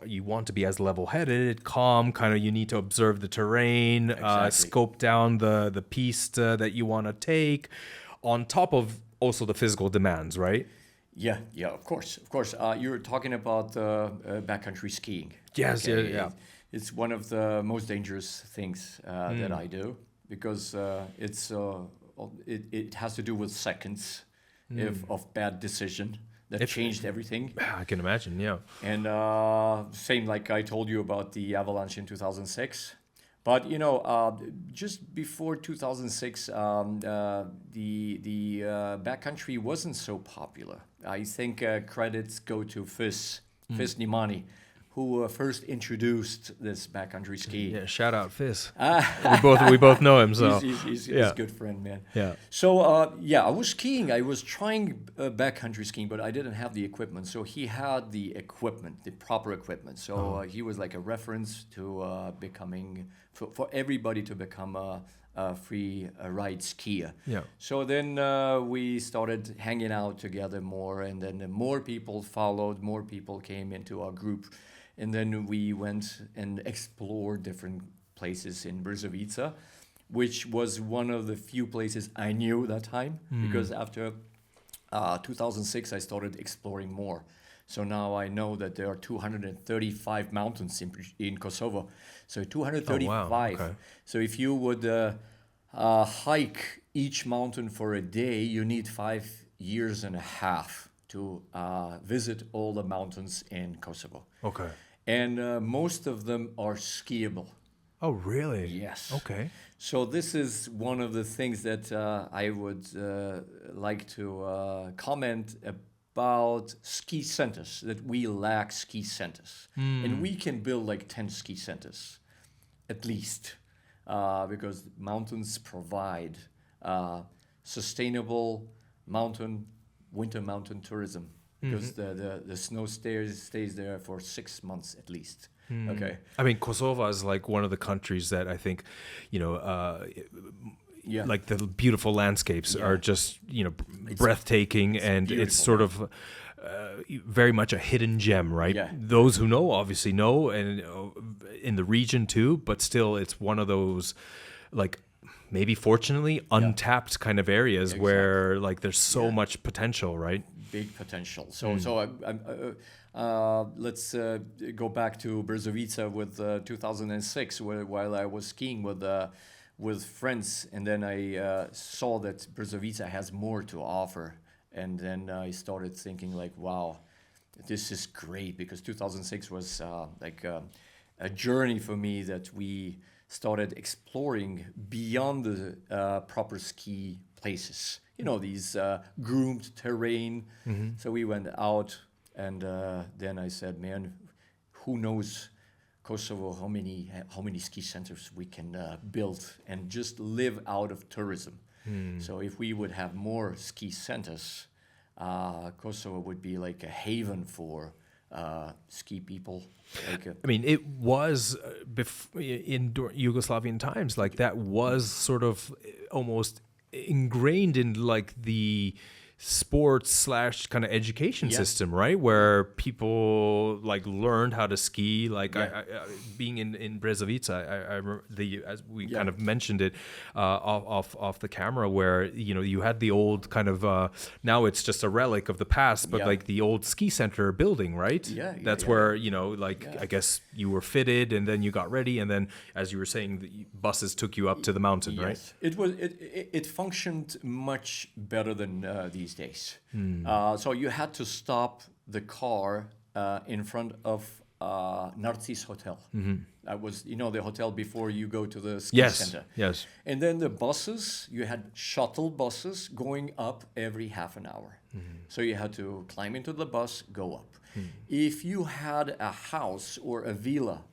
A: you want to be as level-headed, calm, kind of, you need to observe the terrain,
B: Exactly.
A: scope down the piste that you want to take, on top of also the physical demands, right?
B: Yeah, of course. You're talking about backcountry skiing.
A: Yes, yeah.
B: It's one of the most dangerous things that I do, because it has to do with seconds of bad decision that changed everything.
A: I can imagine, yeah.
B: And same like I told you about the avalanche in 2006. But, you know, just before 2006, the backcountry wasn't so popular. I think credits go to Fis Nimani, who first introduced this backcountry ski.
A: Yeah, shout out Fizz. we both know him, so
B: he's a good friend, man.
A: Yeah.
B: So I was skiing. I was trying backcountry skiing, but I didn't have the equipment. So he had the equipment, the proper equipment. So he was like a reference to becoming for everybody to become a free ride skier.
A: Yeah.
B: So then we started hanging out together more, and then more people followed. More people came into our group. And then we went and explored different places in Brzovica, which was one of the few places I knew that time, because after 2006, I started exploring more. So now I know that there are 235 mountains in Kosovo. So 235.
A: Oh, wow. Okay.
B: So if you would hike each mountain for a day, you need 5.5 years to visit all the mountains in Kosovo.
A: Okay.
B: And most of them are skiable.
A: Oh, really?
B: Yes.
A: Okay.
B: So this is one of the things that I would like to comment about ski centers, that we lack ski centers. And we can build like 10 ski centers, at least, because mountains provide sustainable winter mountain tourism, because the snow stays there for 6 months at least. Okay.
A: I mean, Kosovo is like one of the countries that I think, you know, like the beautiful landscapes are just, you know, breathtaking, and it's sort of very much a hidden gem, right?
B: Yeah.
A: Those who know obviously know, and in the region too, but still it's one of those, like, maybe fortunately untapped kind of areas where like there's so much potential, right?
B: Big potential. So let's go back to Brzovica with 2006, while I was skiing with friends, and then I saw that Brzovica has more to offer, and then I started thinking like, wow, this is great, because 2006 was like a journey for me, that we started exploring beyond the proper ski places. You know, these groomed terrain. So we went out, and then I said, man, who knows Kosovo, how many ski centers we can build and just live out of tourism. So if we would have more ski centers, Kosovo would be like a haven for ski people.
A: I mean, it was in Yugoslavian times, like that was sort of almost ingrained in like the sports / kind of education system, right? Where people like learned how to ski. Like I being in Brzovica, I remember as we kind of mentioned it off the camera, where you know you had the old kind of now it's just a relic of the past, but like the old ski center building, right? That's where you know like I guess you were fitted, and then you got ready, and then as you were saying, the buses took you up to the mountain, right?
B: It functioned much better than these days. So you had to stop the car in front of Narcis Hotel. That was, you know, the hotel before you go to the ski center.
A: Yes.
B: And then the buses, you had shuttle buses going up every half an hour. So you had to climb into the bus, go up. If you had a house or a villa,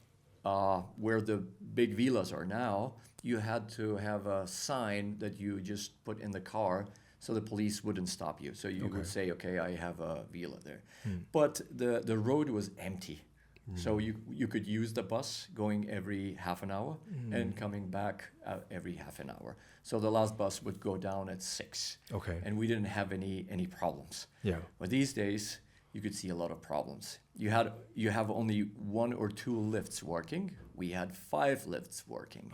B: where the big villas are now, you had to have a sign that you just put in the car, so the police wouldn't stop you. So you would say, okay, I have a villa there. But the road was empty. So you could use the bus going every half an hour and coming back every half an hour. So the last bus would go down at 6.
A: Okay.
B: And we didn't have any problems.
A: Yeah.
B: But these days, you could see a lot of problems. You have only 1 or 2 lifts working. We had 5 lifts working.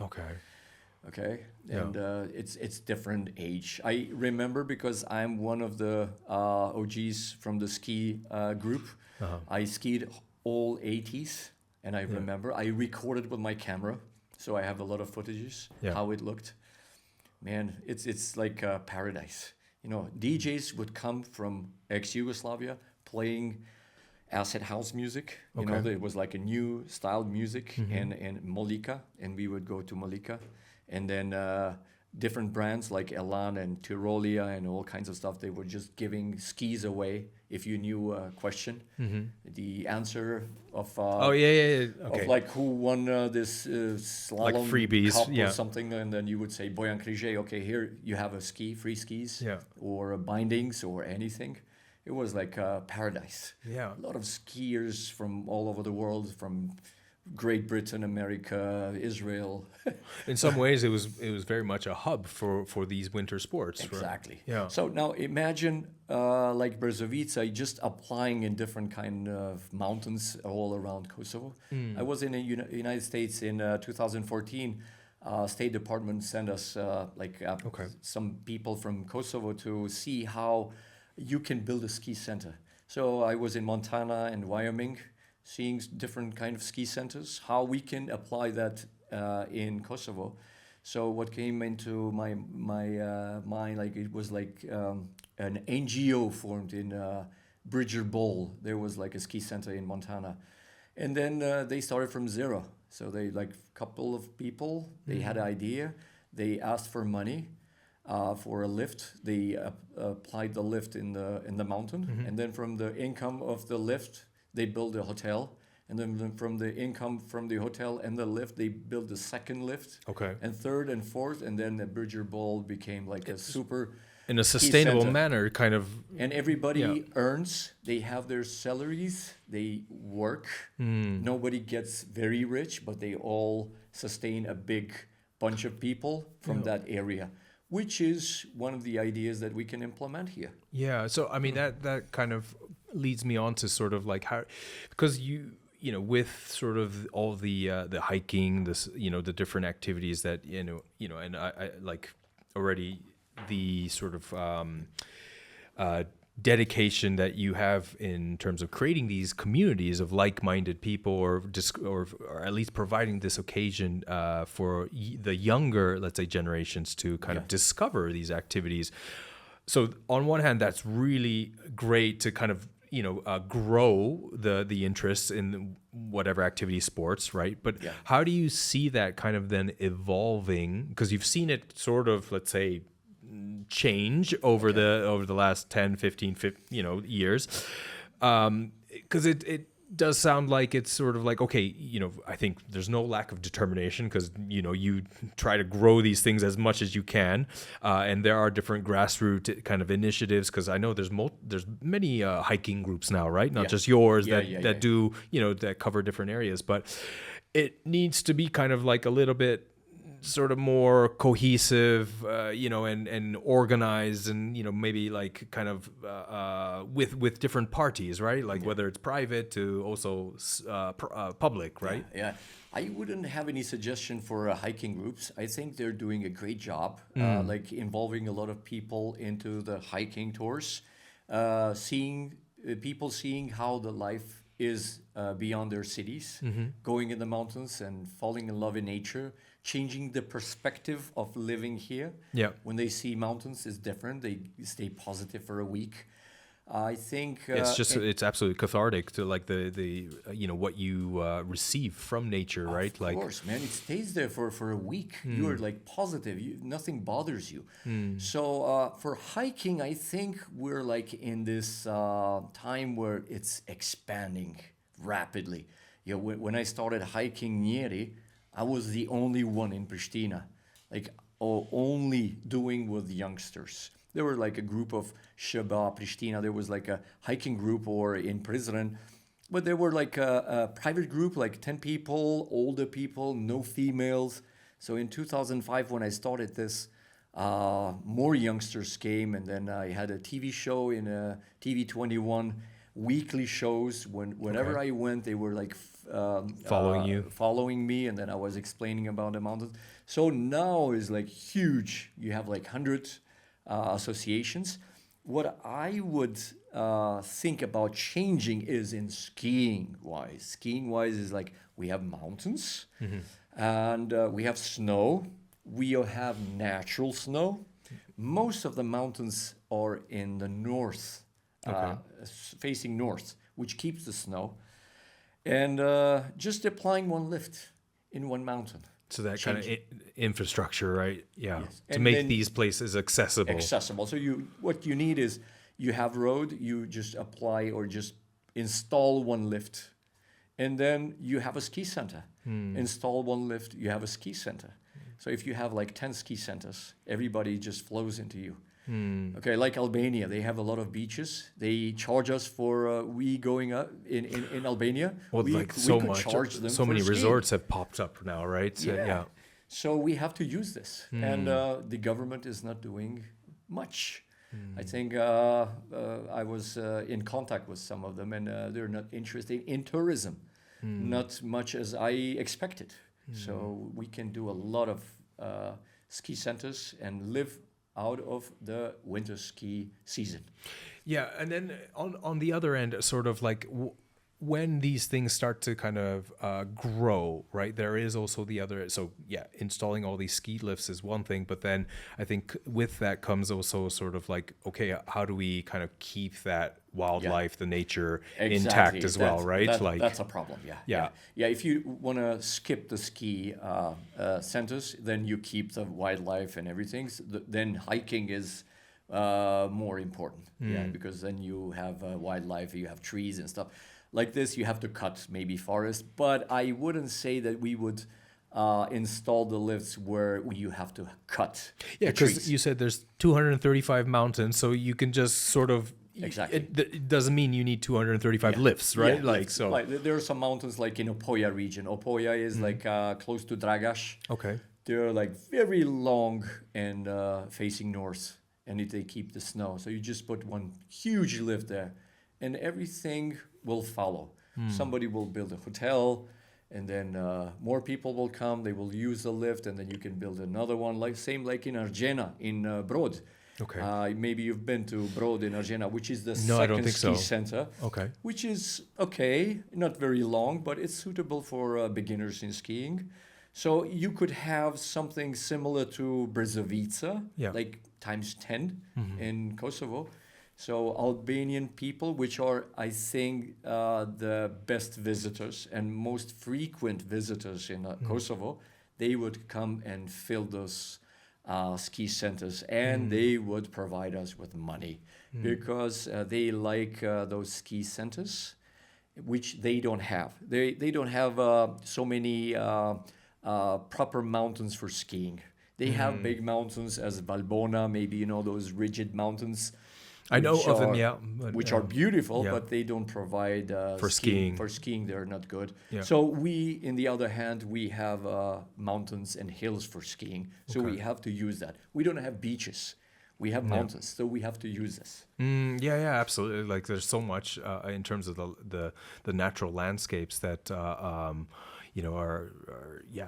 B: Okay, and it's different age. I remember because I'm one of the OGs from the ski group. I skied all 80s, and I remember I recorded with my camera, so I have a lot of footages how it looked. Man, it's like paradise. You know, DJs would come from ex-Yugoslavia playing acid house music. You know, there was like a new style music and Molika, and we would go to Molika. And then different brands like Elan and Tyrolia and all kinds of stuff, they were just giving skis away if you knew a question. The answer of of like who won this slalom
A: like freebies,
B: cup or something, and then you would say Bojan Križej, okay, here you have a ski, free skis, or bindings or anything. It was like paradise. Yeah, a lot of skiers from all over the world, from Great Britain, America, Israel.
A: In some ways, it was very much a hub for these winter sports.
B: Exactly.
A: Right? Yeah.
B: So now imagine like Brzovica just applying in different kind of mountains all around Kosovo. I was in the United States in 2014. State Department sent us some people from Kosovo to see how you can build a ski center. So I was in Montana and Wyoming, seeing different kind of ski centers, how we can apply that in Kosovo. So what came into my mind, like it was like an NGO formed in Bridger Bowl. There was like a ski center in Montana. And then they started from zero. So they like a couple of people, they had an idea. They asked for money for a lift. They applied the lift in the mountain. And then from the income of the lift, they built a hotel, and then from the income from the hotel and the lift, they built the second lift, and third and fourth, and then the Bridger Bowl became like a super
A: in a sustainable manner, kind of.
B: And everybody earns. They have their salaries. They work. Nobody gets very rich, but they all sustain a big bunch of people from that area, which is one of the ideas that we can implement here. Yeah.
A: So I mean that kind of leads me on to sort of like how, because you know with sort of all the hiking, this the different activities that and I like already the sort of dedication that you have in terms of creating these communities of like-minded people, or at least providing this occasion for the younger, let's say, generations to kind of discover these activities. So on one hand, that's really great to kind of grow the interest in whatever activity, sports, right? But how do you see that kind of then evolving? Because you've seen it sort of, let's say, change over the last 10, 15 years, because it does sound like it's sort of like, okay, I think there's no lack of determination, because you try to grow these things as much as you can, and there are different grassroots kind of initiatives, because I know there's many hiking groups now, right? Not just yours that do that cover different areas, but it needs to be kind of like a little bit sort of more cohesive, and organized, and maybe like kind of with different parties, right? Like whether it's private to also public, right?
B: Yeah. I wouldn't have any suggestion for hiking groups. I think they're doing a great job, like involving a lot of people into the hiking tours, seeing how the life is beyond their cities, going in the mountains and falling in love in nature, changing the perspective of living here. Yeah. When they see mountains, it's different. They stay positive for a week. I think
A: it's absolutely cathartic to like the what you receive from nature, right?
B: Of course, man, it stays there for a week. You're like positive. Nothing bothers you. So for hiking, I think we're like in this time where it's expanding rapidly. When I started hiking Njeri, I was the only one in Pristina, like only doing with youngsters. There were like a group of Sheba, Pristina. There was like a hiking group, or in Prizren, but they were like a private group, like 10 people, older people, no females. So in 2005, when I started this, more youngsters came, and then I had a TV show in TV 21, weekly shows. Whenever I went, they were like following me, and then I was explaining about the mountains. So now is like huge. You have like 100 associations. What I would think about changing is in skiing wise. Skiing wise is like we have mountains, and we have snow. We have natural snow. Most of the mountains are in the north, facing north, which keeps the snow. And just applying one lift in one mountain.
A: So that kind of infrastructure, right? Yeah,
B: yes.
A: To make these places accessible.
B: Accessible. So what you need is you have road, you just apply or just install one lift. And then you have a ski center. Install one lift, you have a ski center. So if you have like 10 ski centers, everybody just flows into you. Okay, like Albania, they have a lot of beaches. They charge us for we going up in Albania.
A: Well,
B: we charge them
A: so many
B: skiing.
A: resorts have popped up now, right? So,
B: yeah. So we have to use this, and the government is not doing much. I think I was in contact with some of them, and they're not interested in tourism, not much as I expected. So we can do a lot of ski centers and live out of the winter ski season.
A: Yeah, and then on the other end, sort of like when these things start to kind of grow, right, there is also the other. So yeah, installing all these ski lifts is one thing, but then I think with that comes also sort of like, okay, how do we kind of keep that wildlife, the nature intact as well, right?
B: That's a problem. Yeah. If you want to skip the ski centers, then you keep the wildlife and everything. So then hiking is more important, because then you have wildlife, you have trees and stuff. Like this, you have to cut maybe forest, but I wouldn't say that we would install the lifts where you have to cut. Yeah,
A: because you said there's 235 mountains, so you can just sort of.
B: Exactly.
A: It doesn't mean you need 235 lifts, right?
B: Yeah,
A: like so.
B: Like there are some mountains like in Opoja region. Opoja is like close to Dragaš.
A: Okay.
B: They're like very long and facing north, and they keep the snow. So you just put one huge lift there, and everything will follow. Somebody will build a hotel, and then more people will come. They will use the lift, and then you can build another one. Like in Argena in Brod.
A: Okay.
B: Maybe you've been to Brod in Argena, which is the second ski center.
A: Okay.
B: Which is okay, not very long, but it's suitable for beginners in skiing. So you could have something similar to Brzovica, like times 10 in Kosovo. So Albanian people, which are, I think, the best visitors and most frequent visitors in Kosovo, they would come and fill those ski centers, and they would provide us with money because they like those ski centers, which they don't have. They don't have so many proper mountains for skiing. They have big mountains as Valbona, maybe those rigid mountains.
A: I know of them,
B: which are beautiful, but they don't provide
A: for skiing.
B: For skiing, they're not good.
A: Yeah.
B: So we, in the other hand, we have mountains and hills for skiing. So we have to use that. We don't have beaches. We have mountains, so we have to use this.
A: Absolutely. Like there's so much in terms of the natural landscapes that are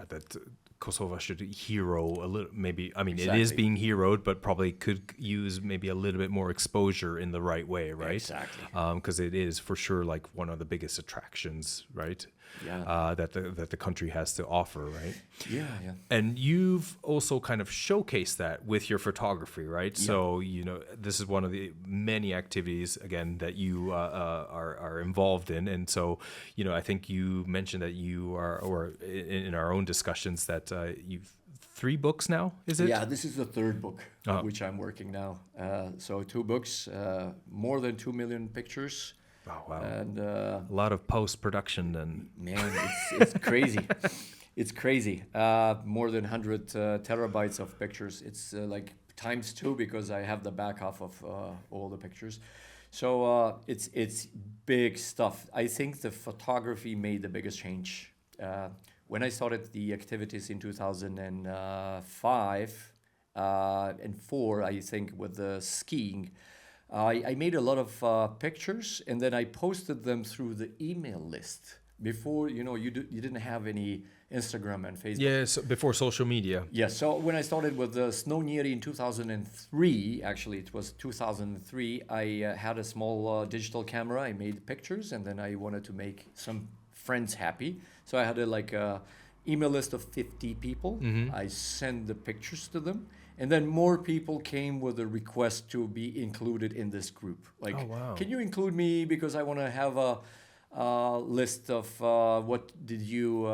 A: that Kosovo should hero a little, maybe. I mean, It is being heroed, but probably could use maybe a little bit more exposure in the right way, right?
B: Exactly.
A: Because it is for sure like one of the biggest attractions, right?
B: Yeah.
A: That the country has to offer, right?
B: Yeah.
A: And you've also kind of showcased that with your photography, right?
B: Yeah.
A: So this is one of the many activities again that you are involved in, and so I think you mentioned that you are, or in our own discussions, that you've 3 books now. Is it?
B: Yeah, this is the 3rd book which I'm working now. So 2 books, more than 2 million pictures.
A: Oh, wow.
B: And
A: a lot of post-production and
B: man, it's crazy. It's crazy. More than 100 terabytes of pictures. It's like times 2 because I have the back half of all the pictures. So it's big stuff. I think the photography made the biggest change. When I started the activities in 2005 and 4, I think, with the skiing, I made a lot of pictures, and then I posted them through the email list. Before, you didn't have any Instagram and Facebook.
A: Yes, before social media.
B: Yes, so when I started with Snow Njeri in 2003, actually it was 2003, I had a small digital camera. I made pictures, and then I wanted to make some friends happy. So I had a email list of 50 people.
A: Mm-hmm.
B: I sent the pictures to them, and then more people came with a request to be included in this group. Like,
A: oh, wow.
B: Can you include me because I want to have a list of what did you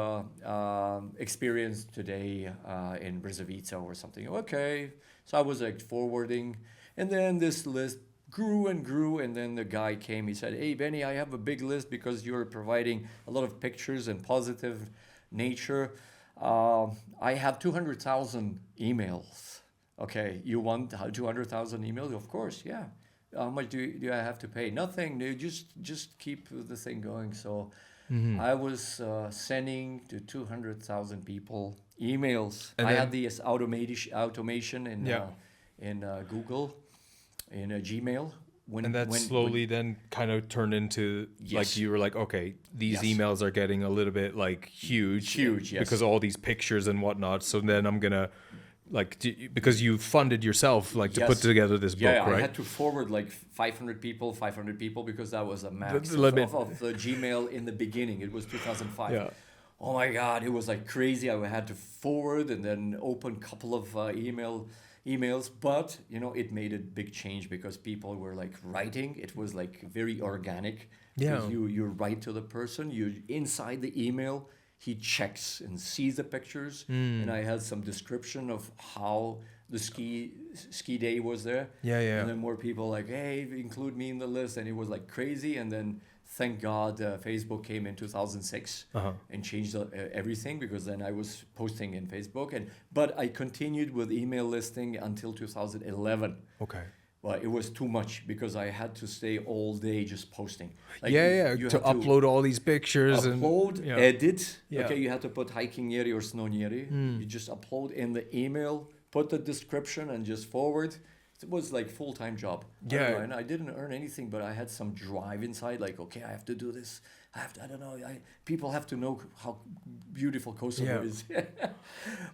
B: experience today in Brzovica or something. Okay, so I was forwarding, and then this list grew and grew, and then the guy came. He said, "Hey Benny, I have a big list because you're providing a lot of pictures and positive nature. I have 200,000 emails. Okay, you want 200,000 emails? Of course, yeah. How much do I have to pay? Nothing. You just keep the thing going." So I was sending to 200,000 people emails. And I had this automation in Google, in Gmail.
A: And that slowly then kind of turned into, like, you were like, okay, these emails are getting a little bit huge, yes, because all these pictures and whatnot. So then I'm gonna, because you funded yourself, to put together this book, right?
B: I had to forward 500 people, because that was a max of the Gmail in the beginning. It was 2005.
A: Yeah.
B: Oh my God, it was crazy. I had to forward and then open a couple of emails, but it made a big change because people were writing. It was very organic.
A: Yeah.
B: You write to the person, you inside the email. He checks and sees the pictures, and I had some description of how the ski day was there.
A: Yeah.
B: And then more people hey, include me in the list, and it was crazy. And then thank God Facebook came in 2006 and changed everything, because then I was posting in Facebook, but I continued with email listing until 2011.
A: Okay.
B: Well, it was too much because I had to stay all day just posting.
A: You to upload all these pictures
B: edit.
A: Yeah.
B: Okay, you had to put hiking Njeri or Snow Njeri. You just upload in the email, put the description, and just forward. It was full-time job.
A: Yeah.
B: And I didn't earn anything, but I had some drive inside. Okay, I have to do this. I don't know. People have to know how beautiful Kosovo is.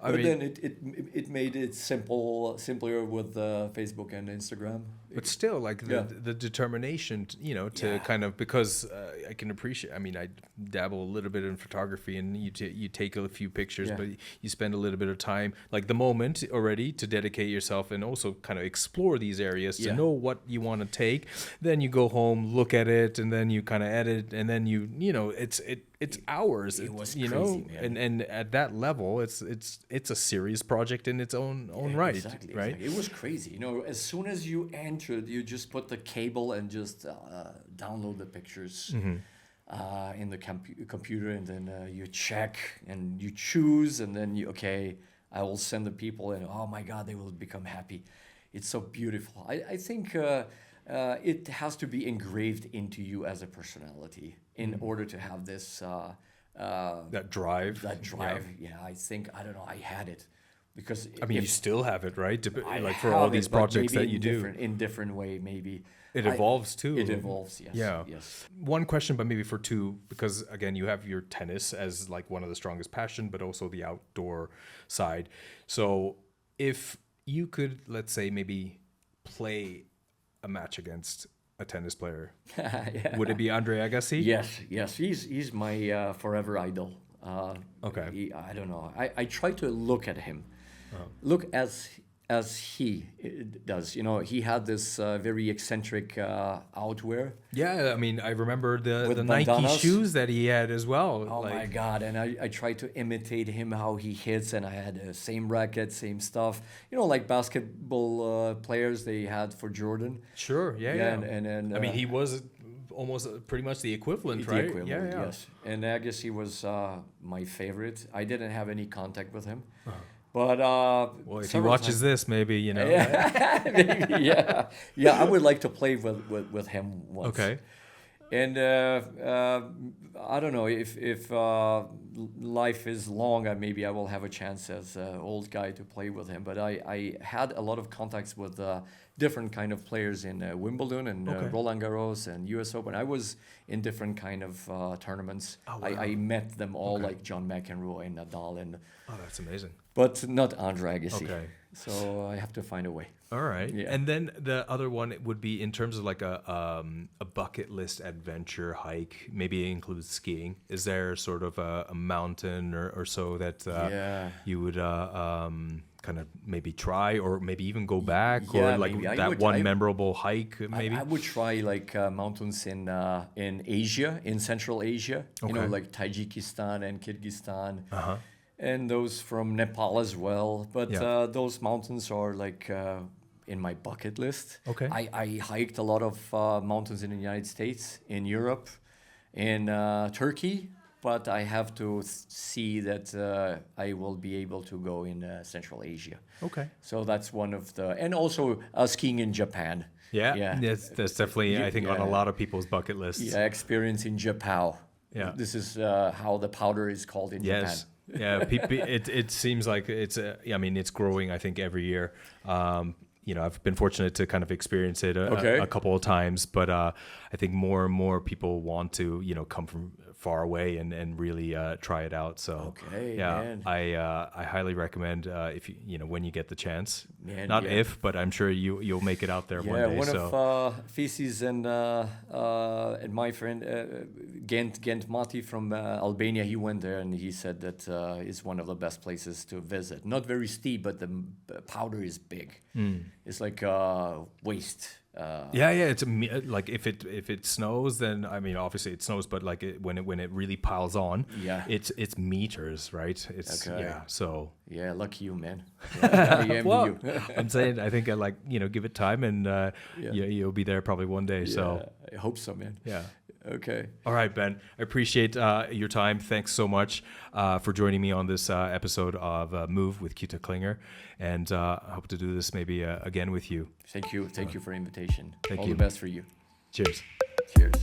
B: Then it made it simpler with Facebook and Instagram.
A: But still, the determination, to kind of, because I can appreciate. I mean, I dabble a little bit in photography, and you take a few pictures, but you spend a little bit of time, the moment already, to dedicate yourself and also kind of explore these areas to know what you want to take. Then you go home, look at it, and then you kind of edit, and then it's hours.
B: It was crazy, man.
A: And at that level, it's a serious project in its own right,
B: exactly,
A: right?
B: Exactly. It was crazy. As soon as you entered, you just put the cable and just download the pictures in the computer, and then you check and you choose, and then I will send the people, and oh my God, they will become happy. It's so beautiful. I think it has to be engraved into you as a personality in order to have this
A: that drive.
B: I think, I don't know, I had it because
A: you still have it, right? For all these projects that you do
B: in different way, maybe
A: it evolves too.
B: It evolves, yes.
A: Yeah.
B: Yes.
A: One question, but maybe for two, because again, you have your tennis as one of the strongest passion, but also the outdoor side. So if you could, let's say, maybe play a match against a tennis player, would it be Andre Agassi?
B: Yes. He's my forever idol.
A: Okay.
B: I don't know. I try to look at him, look as he does. He had this very eccentric outwear.
A: Yeah, I remember the Nike
B: bandanas.
A: shoes that he had as well.
B: Oh my God! And I tried to imitate him, how he hits, and I had the same racket, same stuff. Like basketball players they had for Jordan.
A: Sure. Yeah. And he was almost pretty much the equivalent, right?
B: The equivalent, yes. And Agassi was my favorite. I didn't have any contact with him. But
A: well, if he watches this, maybe, you know.
B: maybe, yeah. I would like to play with him once.
A: Okay.
B: And I don't know if life is long, maybe I will have a chance as an old guy to play with him. But I had a lot of contacts with different kind of players in Wimbledon and Roland Garros and US Open. I was in different kind of tournaments.
A: Oh, wow.
B: I met them all, like John McEnroe and Nadal, and
A: That's amazing.
B: but not Andre Agassi.
A: Okay.
B: So I have to find a way.
A: All right.
B: Yeah.
A: And then the other one would be in terms of like a bucket list adventure hike, maybe it includes skiing. Is there sort of a mountain or so that you would kind of maybe try or maybe even go back or like
B: maybe.
A: that one memorable hike maybe?
B: I would try like mountains in Asia, in Central Asia, you know, like Tajikistan and Kyrgyzstan. And those from Nepal as well. But those mountains are like in my bucket list.
A: Okay.
B: I hiked a lot of mountains in the United States, in Europe, in Turkey. But I have to see that I will be able to go in Central Asia.
A: Okay.
B: So that's one of the... And also skiing in Japan.
A: Yeah. That's definitely, I think, on a lot of people's bucket lists.
B: Yeah, experience in Japan.
A: Yeah.
B: This is how the powder is called in Japan.
A: Yeah, it seems like it's I mean, it's growing, I think, every year. You know, I've been fortunate to kind of experience it a couple of times, but I think more and more people want to, you know, come from far away and really try it out. So
B: man.
A: I highly recommend if you know, when you get the chance.
B: Man,
A: Not if, but I'm sure you'll make it out there one day.
B: One of Feces and my friend Gent Mati from Albania, he went there and he said that it's one of the best places to visit. Not very steep, but the powder is big. It's like waist.
A: It's like if it snows, then I mean obviously it snows, but like when it really piles on, it's meters, right? It's so
B: lucky you, man. I
A: well,
B: you.
A: I'm saying I think give it time and you'll be there probably one day. So
B: I hope so, man.
A: Yeah.
B: Okay.
A: All right, Ben. I appreciate your time. Thanks so much for joining me on this episode of Move with Kyuta Klinger, and I hope to do this maybe again with you.
B: Thank you. Thank you for the invitation.
A: Thank
B: All
A: you.
B: the best for you.
A: Cheers.
B: Cheers.